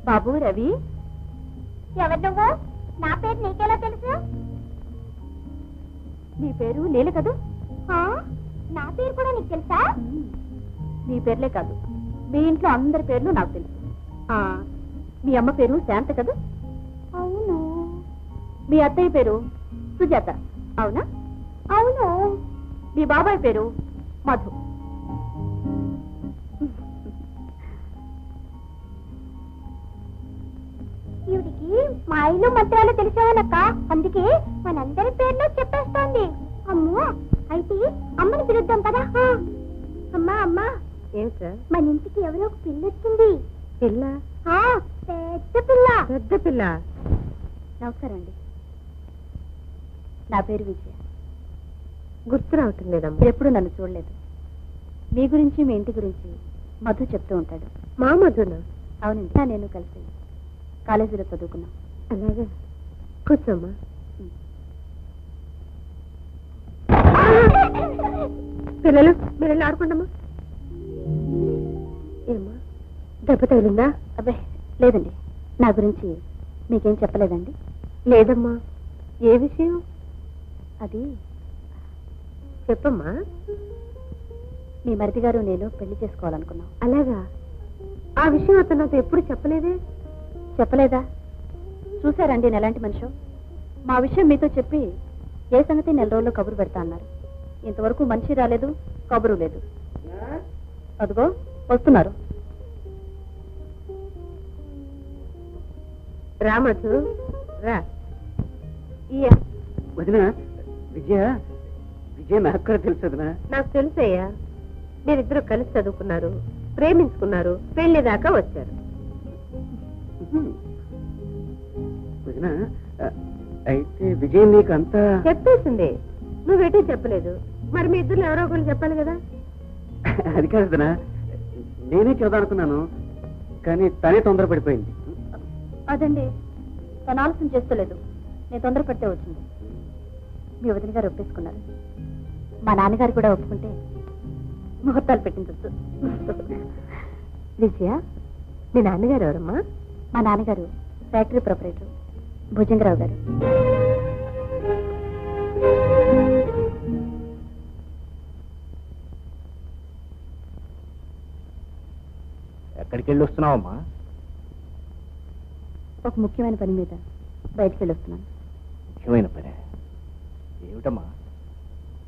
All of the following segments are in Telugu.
బాబు రవి, ఎవరు నువ్వు? నా పేరు నీకెలా తెలుసు? నీ పేరు లీల కదూ? నా పేరు కూడా నీకు తెలుసా? నీ పేర్లే కాదు, మీ ఇంట్లో అందరి పేర్లు నాకు తెలుసు. మీ అమ్మ పేరు శాంత కదూ? అవును. మీ అత్తయ్య పేరు సుజాత, అవునా? అవును. మీ బాబాయ్ పేరు మధు. ఈవిడికి మా ఇల్లు మంత్రాలు తెలిసావనక్క, అందుకే మనందరి పేర్లు చెప్పేస్తోంది. అమ్మో, అయితే అమ్మని పిలుద్దాం కదా. అమ్మా అమ్మా, ఏమిటా? మన ఇంటికి ఎవరో ఒక పిల్ల వచ్చింది. పిల్ల? పెద్ద పిల్ల. పెద్ద పిల్ల. నమస్కారం అండి, నా పేరు విజయ. గుర్తు రావటం లేదమ్మా. ఎప్పుడు నన్ను చూడలేదు. మీ గురించి మీ ఇంటి గురించి మధు చెప్తూ ఉంటాడు. మా మధునా? అవునండి, నేను కలిసి కాలేజీలో చదువుకున్నాం. అలాగే, కూర్చోమ్మా. పిల్లలు మీరు వెళ్ళి ఆడుకుంటామా? ఏమ్మా, దెబ్బ తగిలిందా? అబ్బే లేదండి. నా గురించి మీకేం చెప్పలేదండి? లేదమ్మా. ఏ విషయం? అది చెప్పమ్మా. మీ మరిది గారు నేను పెళ్లి చేసుకోవాలనుకున్నాం. అలాగా? ఆ విషయం అతను నాతో ఎప్పుడు చెప్పలేదే. చెప్పలేదా? చూసారండి నేను ఎలాంటి మనిషో. మా విషయం మీతో చెప్పి ఏ సంగతి నెల రోజుల్లో కబురు పెడతా అన్నారు. ఇంతవరకు మనిషి రాలేదు, కబురు లేదు. అదిగో వస్తున్నారు. రామచు రా. వదినా, విజయ విజయ నాకు కూడా తెలుసు వదినా. నాకు తెలుసయ్యా, మీరిద్దరు కలిసి చదువుకున్నారు, ప్రేమించుకున్నారు, పెళ్లి దాకా వచ్చారు. వదినా, అయితే విజయ నీకు అంతా చెప్పేసింది. నువ్వేటీ చెప్పలేదు, మరి మీ ఇద్దరు ఎవరో ఒకరు చెప్పాలి కదా. అది కాదు వదినా, నేనే చూడాలనుకున్నాను, కానీ తనే తొందరపడిపోయింది. అదండి, తను ఆలోచన చేస్తలేదు, నేను తొందర పెడితే వచ్చింది. మీ వదిన గారు ఒప్పేసుకున్నారు. మా నాన్నగారు కూడా ఒప్పుకుంటే ముహూర్తాలు పెట్టించచ్చు. విజయ, మీ నాన్నగారు ఎవరమ్మా? మా నాన్నగారు ఫ్యాక్టరీ ప్రొపరేటర్ భుజంగరావు గారు. ఎక్కడికి వెళ్ళి వస్తున్నావమ్మా? ఒక ముఖ్యమైన పని మీద బయటికి వెళ్ళి వస్తున్నాను. ముఖ్యమైన పని ఏమిటమ్మా?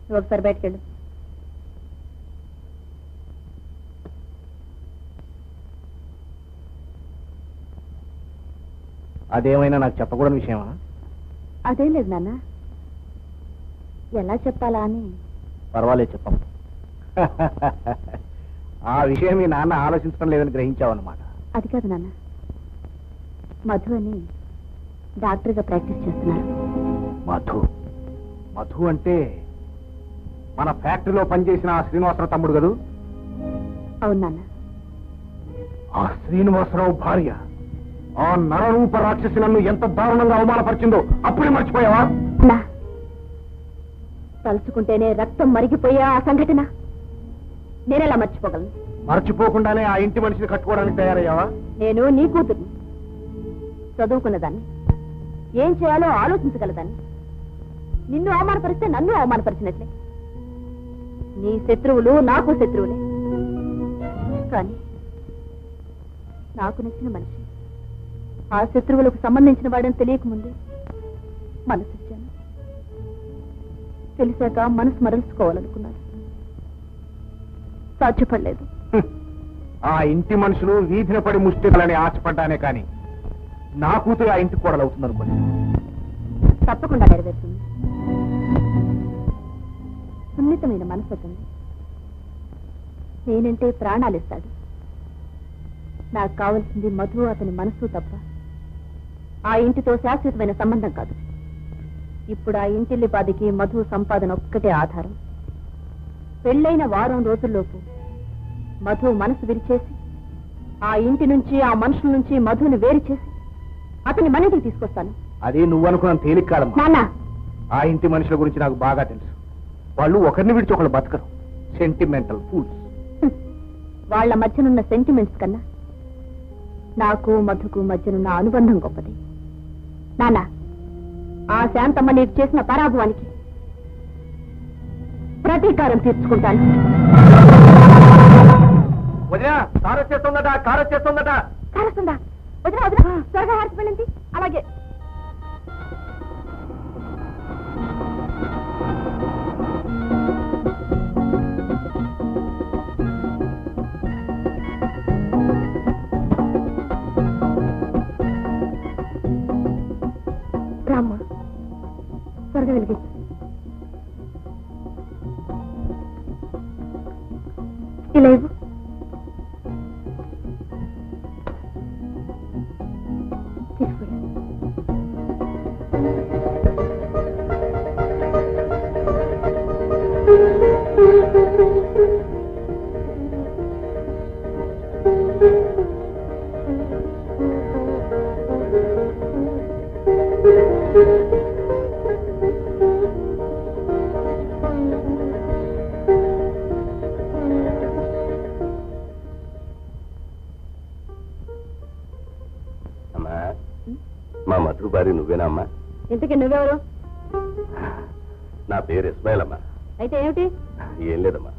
నువ్వు ఒకసారి బయటికి వెళ్ళు. అదేమైనా నాకు చెప్పకూడని విషయమా? అదేం లేదు నాన్న, ఎలా చెప్పాలా అని. పర్వాలేదు, చెప్పమ్మా. ఆ విషయం మీ నాన్న ఆలోచించడం లేదని గ్రహించావన్నమాట. అది కాదు నాన్న, మధు అని డాక్టర్గా ప్రాక్టీస్ చేస్తున్నారు. మధు? మధు అంటే మన ఫ్యాక్టరీలో పనిచేసిన ఆ శ్రీనివాసరావు తమ్ముడు కదూ? అవును నాన్న. ఆ శ్రీనివాసరావు భార్య ఆ నరరూప రాక్షసి నన్ను ఎంత దారుణంగా అవమానపరిచిందో అప్పుడే మర్చిపోయావా? తలుచుకుంటేనే రక్తం మరిగిపోయా ఆ సంఘటన నేనెలా మర్చిపోగలను? మర్చిపోకుండానే ఆ ఇంటి మనిషిని కట్టుకోవడానికి తయారయ్యావా? నేను నీ కూతుర్ని, చదువుకున్నదాన్ని, ఏం చేయాలో ఆలోచించగలదాన్ని. నిన్ను అవమానపరిస్తే నన్ను అవమానపరిచినట్లే. నీ శత్రువులు నాకు శత్రువులే. కానీ నాకు నచ్చిన మనిషి ఆ శత్రువులకు సంబంధించిన వాడని తెలియకముందే మనసిచ్చాను. తెలిసాక మనసు మరల్చుకోవాలనుకున్నాను, సాధ్యపడలేదు. ఆ ఇంటి మనుషులు వీధిన పడి ముష్టిలని ఆశపడ్డానే కానీ నా కూతురు ఆ ఇంటికి కూడా అవుతుందనుకోండి. తప్పకుండా నెరవేరుతుంది. సున్నితమైన మనసు అతను. నేనంటే ప్రాణాలు ఇస్తాడు. నాకు కావలసింది మధు, అతని మనసు తప్ప ఆ ఇంటితో శాశ్వతమైన సంబంధం కాదు. ఇప్పుడు ఆ ఇంటిల్లి బాధికి మధు సంపాదన ఒక్కటే ఆధారం. పెళ్ళైన వారం రోజుల్లోపు మధు మనసు విరిచేసి ఆ ఇంటి నుంచి, ఆ మనుషుల నుంచి మధుని వేరు చేసి అతని మనింటికి తీసుకొస్తాను. అది నువ్వు అనుకున్న తేలిక కాదమ్మా. నాన్న, ఆ ఇంటి మనుషుల గురించి నాకు బాగా తెలుసు. వాళ్ళు ఒకరిని విడిచి ఒకళ్ళు బతకరు. Sentimental fools. వాళ్ల మధ్యనున్న సెంటిమెంట్స్ కన్నా నాకు మధుకు మధ్యనున్న అనుబంధం గొప్పది. నాన్న, ఆ శాంతమ్మ నీకు చేసిన పరాభవానికి ప్రతీకారం తీర్చుకుంటాను. వదినా, కారు వచ్చేస్తుందట, కారు వచ్చేస్తుందట. కారస్తుందా? వదిన వదిన, త్వరగా హారతి వెళ్ళింది. అలాగే. రామ్మా, త్వరగా వెలిగించు. ఇలా ఇవ్వు. మా మధు భార్య నువ్వేనా అమ్మా? ఇంతకీ నువ్వెవరు? నా పేరు ఇస్మాయిల్ అమ్మా. అయితే ఏమిటి? ఏం లేదమ్మా,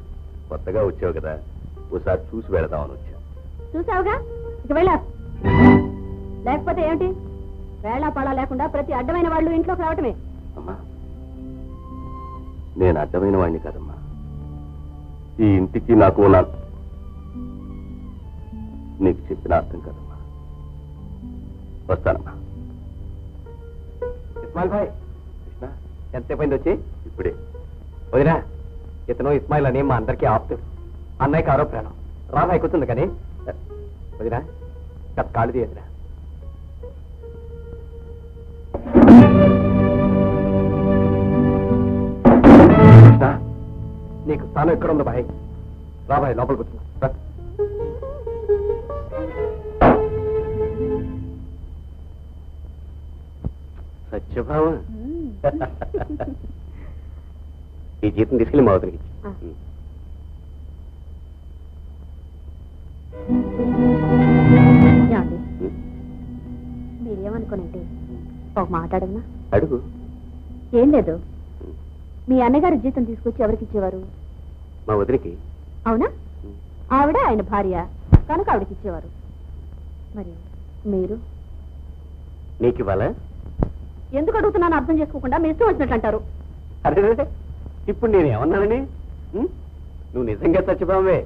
కొత్తగా వచ్చావు కదా, ఒకసారి చూసి వెళదామని వచ్చా. చూసావుగా, ఇక వెళ్ళా. లేకపోతే ఏమిటి? వేళా పాడా లేకుండా ప్రతి అడ్డమైన వాళ్ళు ఇంట్లోకి రావటమే. అమ్మా, నేను అడ్డమైన వాడిని కాదమ్మా. ఈ ఇంటికి నాకు నీకు చెప్పిన అర్థం కాదమ్మా. వస్తానమ్మా. ఇస్మాయిల్ భాయ్, కృష్ణ ఎంతసేపు అయింది వచ్చి? ఇప్పుడే. వదినా, ఇతను ఇస్మాయిల్ అని మా అందరికీ ఆప్తుడు. అన్నయ్యకి ఆరో ప్రాణం. రామాయి కూర్చుంది కానీ వదినా, కాళ్ళు తీయదురా. కృష్ణ, నీకు స్థానం ఎక్కడ ఉందో బాయ్? రాబాయ్, లోపల కూర్చున్నా. సత్యభావ, ఈ జీతం తీసుకెళ్ళి మా వదిలికి ఇచ్చి. మీరేమనుకోనంటే ఒక మాట అడగనా? అడుగు. ఏం లేదు, మీ అన్నగారు జీతం తీసుకొచ్చి ఎవరికి ఇచ్చేవారు? మా వదిలికి. అవునా? ఆవిడ ఆయన భార్య కనుక ఆవిడకి ఇచ్చేవారు. మరి మీరు నీకు ఇవ్వాలా? ఎందుకు అడుగుతున్నాను అర్థం చేసుకోకుండా మీ ఇష్టం వచ్చినట్లు అంటారు. అదే, ఇప్పుడు నేను ఏమన్నానని? నువ్వు నిజంగా సత్యభావే.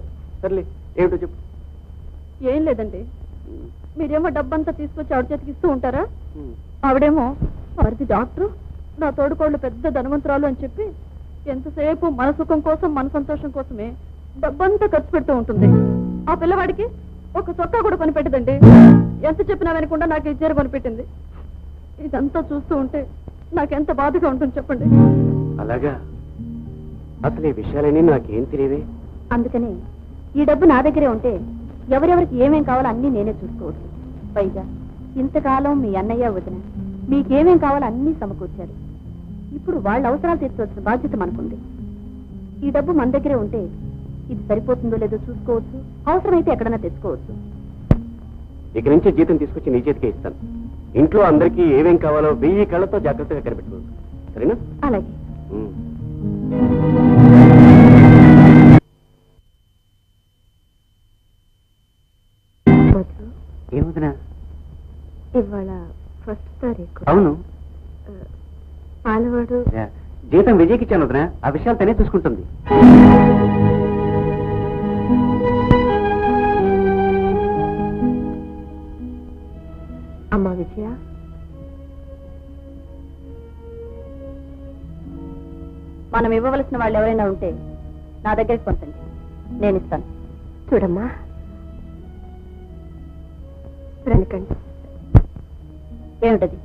సర్లే, ఏమిటో చెప్పు. ఏం లేదండి, మీరేమో డబ్బంతా తీసుకొచ్చి ఆవిడ చేతికి ఇస్తూ ఉంటారా? ఆవిడేమో మరిది డాక్టరు, నా తోడుకోళ్ళు పెద్ద ధనవంతురాలు అని చెప్పి ఎంతసేపు మన సుఖం కోసం మన సంతోషం కోసమే డబ్బంతా ఖర్చు పెడుతూ ఉంటుంది. ఆ పిల్లవాడికి ఒక చొక్కా కూడా కొనిపెట్టదండి. ఎంత చెప్పినా వినకుండా నాకు ఈ చీర కొనిపెట్టింది. ఇదంతా చూస్తూ ఉంటే నాకెంత బాధగా ఉంటుంది చెప్పండి. అలాగా? అసలు ఈ విషయాలన్నీ నాకేం తెలియవే. అందుకని ఈ డబ్బు నా దగ్గరే ఉంటే ఎవరెవరికి ఏమేం కావాలో అన్నీ నేనే చూసుకోవచ్చు. పైగా ఇంతకాలం మీ అన్నయ్య వదిన మీకేమేం కావాలో అన్నీ సమకూర్చారు. ఇప్పుడు వాళ్ళ అవసరాలు తీర్చవలసిన బాధ్యత మనకుంది. ఈ డబ్బు మన దగ్గరే ఉంటే ఇది సరిపోతుందో లేదో చూసుకోవచ్చు, అవసరమైతే ఎక్కడన్నా తెచ్చుకోవచ్చు. ఇక నుంచి జీతం తీసుకొచ్చి నీ చేతికే ఇస్తాను. ఇంట్లో అందరికీ ఏమేం కావాలో 1000 కళ్ళతో జాగ్రత్తగా కనిపెట్టుకోవచ్చు. సరేనా? అలాగే. ఏముందినా? ఇవాళ 1వ తారీఖు. అవును. పాలవాడు జీతం విజయ్కి ఇచ్చాను వదినా. ఆ విషయాలు తనే చూసుకుంటుంది. అమ్మా విజయ, మనం ఇవ్వవలసిన వాళ్ళు ఎవరైనా ఉంటే నా దగ్గరికి పంపండి, నేను ఇస్తాను. చూడమ్మా, వెనకండి. ఏమిటది?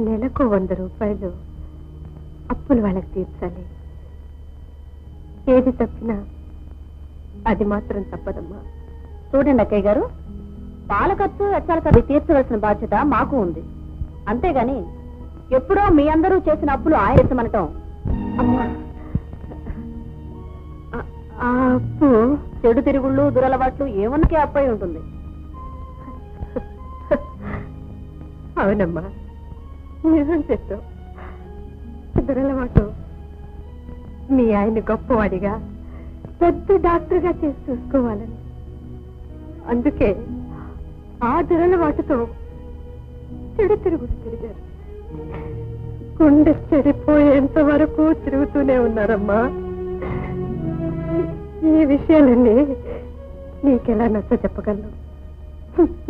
నెలకు 100 రూపాయలు అప్పులు వాళ్ళకి తీర్చాలి. ఏది తప్పినా అది మాత్రం తప్పదమ్మా. చూడండి అక్కయ్య గారు, పాల ఖర్చు వెచ్చాల ఖర్చు తీర్చవలసిన బాధ్యత మాకు ఉంది. అంతేగాని ఎప్పుడో మీ అందరూ చేసిన అప్పులు ఆయన ఎత్తమనటం. ఆ అప్పు చెడు తిరుగుళ్ళు దురలవాట్లు ఏమన్నకే అప్పై ఉంటుంది. అవునమ్మా, నిజం చెప్పావు. దురలవాటు మీ ఆయన గొప్పవాడిగా పెద్ద డాక్టర్గా చేసి చూసుకోవాలని, అందుకే ఆ దురలవాటుతో చెడు తిరుగుడు తిరిగారు. గుండె చెడిపోయేంత వరకు తిరుగుతూనే ఉన్నారమ్మా. ఈ విషయాలన్నీ నీకెలా నచ్చ చెప్పగలను?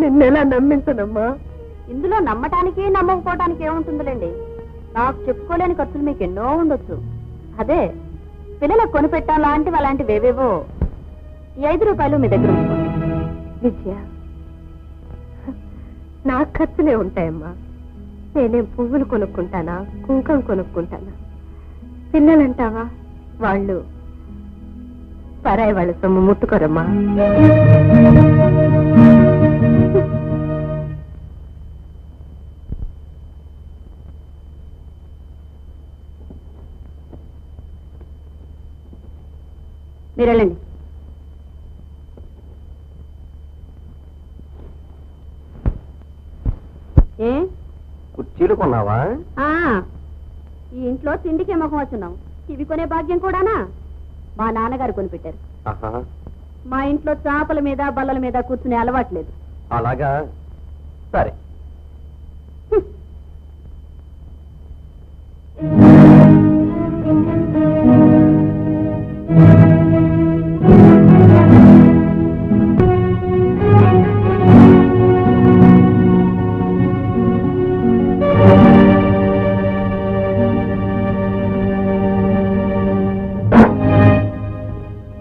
నిన్నెలా నమ్మించనమ్మా? ఇందులో నమ్మటానికి నమ్మకపోవటానికి ఏముంటుందిలేండి. నాకు చెప్పుకోలేని ఖర్చులు మీకు ఎన్నో ఉండొచ్చు. అదే పిల్లలకు కొనిపెట్టాం లాంటివి అలాంటివి ఏవేవో. ఈ 5 రూపాయలు మీ దగ్గర ఉంచుకోండి. విజయ, నా ఖర్చులే ఉంటాయమ్మా. నేనేం పువ్వులు కొనుక్కుంటానా, కుంకం కొనుక్కుంటానా? పిల్లలంటావా, వాళ్ళు పరాయి వాళ్ళ సొమ్ము ముట్టుకోరమ్మా. మీరు వెళ్ళండి. ఏ కుర్చీలు కొన్నావా? ఈ ఇంట్లో తిండికే ముఖం వచ్చున్నావు. ఇవి కొనే భాగ్యం కూడానా? మా నాన్నగారు కొనిపెట్టారు. మా ఇంట్లో చాపల మీద బల్లల మీద కూర్చునే అలవాట్లేదు. అలాగా? సరే.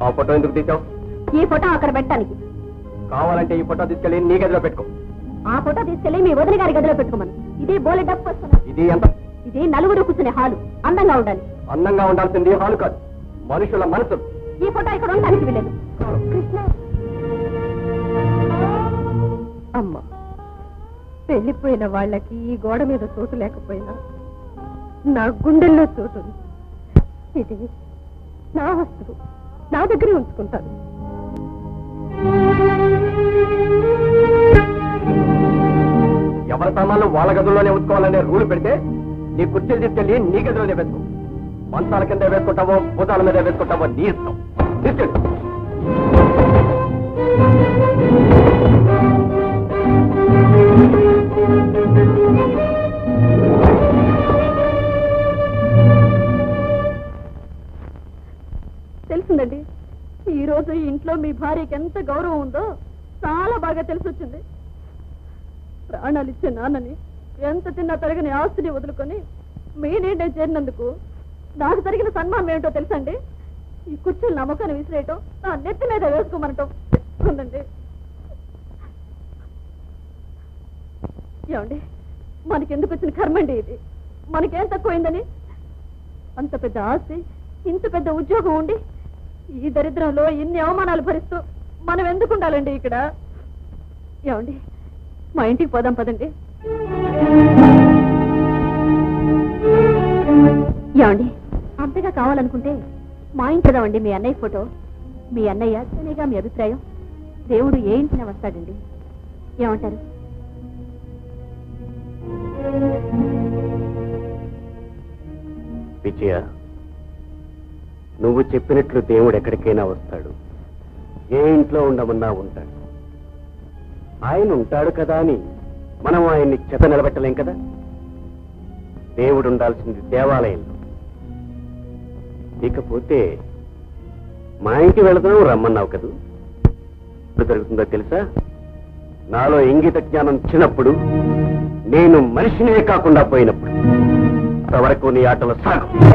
ఆ ఫోటో ఎందుకు తీసావు? ఈ ఫోటో అక్కడ పెట్టడానికి. కావాలంటే ఈ ఫోటో తీసుకెళ్ళి నీ గదిలో పెట్టుకో. ఆ ఫోటో తీసుకెళ్లి మీ వదిన గారి గదిలో పెట్టుకోమను. ఇది బోలె డబ్బు వస్తున్నా. ఇది ఎంత? ఇది 4 కూర్చునే హాలు. అందంగా ఉండాలి. అందంగా ఉండాల్సింది హాలు కాదు, మనుషుల మనసు. ఈ ఫోటో ఇక్కడ ఉండడానికి వెళ్ళలేదు. కృష్ణ, అమ్మ, వెళ్ళిపోయిన వాళ్ళకి ఈ గోడ మీద చోటు లేకపోయినా నా గుండెల్లో చోటు ఉంది. ఇది నా వస్తువు, నా దగ్గరే ఉంచుకుంటాను. ఎవరి సామాన్లు వాళ్ళ గదుల్లోనే ఉంచుకోవాలనే రూల్ పెడితే నీ కుర్చీలు తీసుకెళ్ళి నీ గదిలోనే వేసుకో. మంచాల కింద వేసుకుంటావో భూతాల మీద వేసుకుంటావో నీ ఇష్టం. తీసుకెళ్ళి. తెలిసిందండి, ఈ రోజు ఈ ఇంట్లో మీ భార్యకి ఎంత గౌరవం ఉందో చాలా బాగా తెలిసొచ్చింది. ప్రాణాలు ఇచ్చే నాన్నని, ఎంత తిన్నా తరగని ఆస్తిని వదులుకొని మీ నీడే చేరినందుకు నాకు జరిగిన సన్మానం ఏమిటో తెలుసండి? ఈ కుర్చీలు నమ్మకాన్ని విసిరేయటం, నా నెత్తి మీద వేసుకోమనటం ఉందండి. ఏమండి, మనకెందుకు వచ్చిన కర్మండి ఇది? మనకేం తక్కువైందని? అంత పెద్ద ఆస్తి, ఇంత పెద్ద ఉద్యోగం ఉండి ఈ దరిద్రంలో ఇన్ని అవమానాలు భరిస్తూ మనం ఎందుకు ఉండాలండి ఇక్కడ? ఏమండి, మా ఇంటికి పోదాం పదండి. ఏమండి, అంతగా కావాలనుకుంటే మా ఇంటి కదామండి మీ అన్నయ్య ఫోటో. మీ అన్నయ్య అనేగా మీ అభిప్రాయం. దేవుడు ఏ ఇంటిన వస్తాడండి? ఏమంటారు? విజయ, నువ్వు చెప్పినట్లు దేవుడు ఎక్కడికైనా వస్తాడు. ఏ ఇంట్లో ఉండమన్నా ఉంటాడు. ఆయన ఉంటాడు కదా అని మనం ఆయన్ని చెత్త నిలబెట్టలేం కదా. దేవుడు ఉండాల్సింది దేవాలయంలో. ఇకపోతే మా ఇంటి వెళదాం రమ్మన్నావు కదూ. ఇప్పుడు జరుగుతుందో తెలుసా? నాలో ఇంగిత జ్ఞానం చిన్నప్పుడు, నేను మనిషినే కాకుండా పోయినప్పుడు. అంతవరకు నీ ఆటలు సాగు.